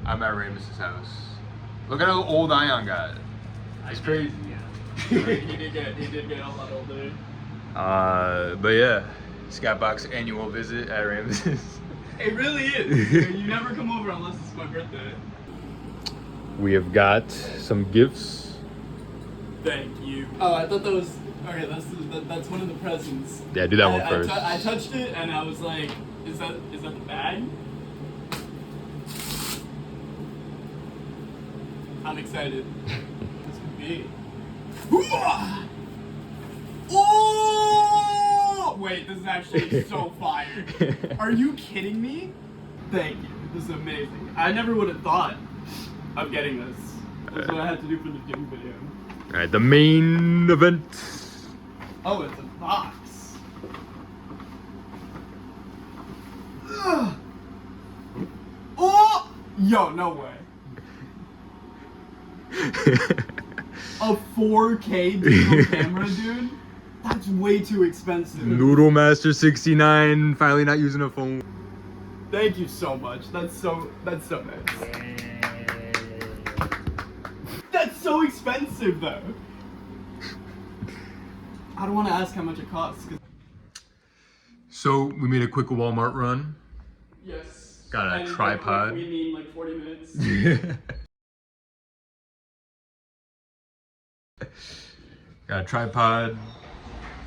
I'm at RAAMIZ'S house. Look at how old Ion got. It's crazy. he did get a lot older. But yeah, Skybox annual visit at RAAMIZ'S. It really is. You never come over unless it's my birthday. We have got some gifts. Thank you. Oh, I thought that was okay. That's one of the presents. Yeah, do that one first. I touched it and I was like, is that the bag? I'm excited. This could be. Oh! Wait, this is actually so fire. Are you kidding me? Thank you. This is amazing. I never would have thought of getting this. That's what I had to do for the gym video. Alright, the main event. Oh, it's a box. Ugh. Oh! Yo, no way. A 4K digital camera, dude? That's way too expensive. NoodleMaster69 finally not using a phone. Thank you so much. That's so nice. That's so expensive though. I don't want to ask how much it costs. So we made a quick Walmart run. Yes. Got a tripod. We mean like 40 minutes. Got a tripod,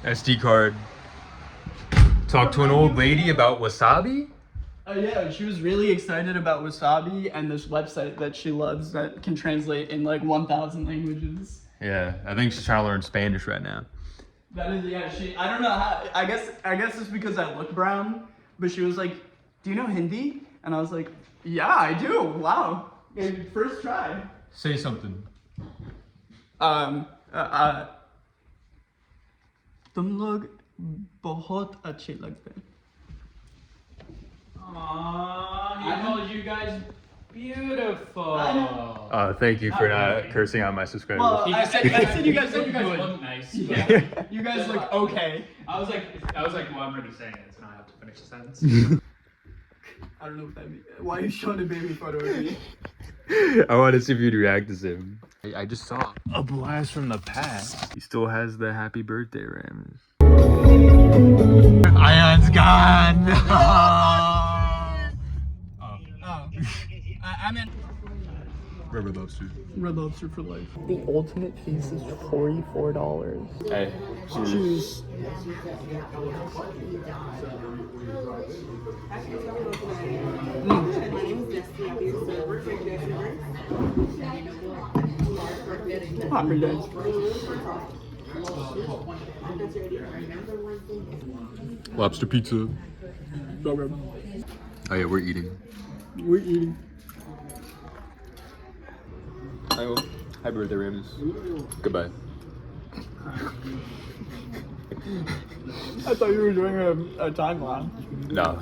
SD card. Talked to an old lady about wasabi. Yeah, she was really excited about wasabi and this website that she loves that can translate in like 1,000 languages. Yeah, I think she's trying to learn Spanish right now. That is, yeah, I don't know how, I guess it's because I look brown, but she was like, do you know Hindi? And I was like, yeah, I do, wow. First try. Say something. तुम लोग बहुत अच्छे लगते हैं. Aww, he called you guys beautiful. Thank you for not cursing out my subscribers. Well, I said you guys look look nice. Yeah. You guys look okay. I was like, well, I'm already saying it, so now I have to finish the sentence. I don't know what that means. Why are you showing a baby photo of me? I want to see if you'd react to him. I just saw a blast from the past. He still has the happy birthday RAAMIZ'S. Ion's gone. I meant Red Lobster. Red Lobster for life. The ultimate piece is $44. Hey, Cheers. Happy days. Lobster pizza. So good. Oh yeah, we're eating. We're eating. Happy birthday, RAAMIZ'S. Goodbye. I thought you were doing a timeline. No.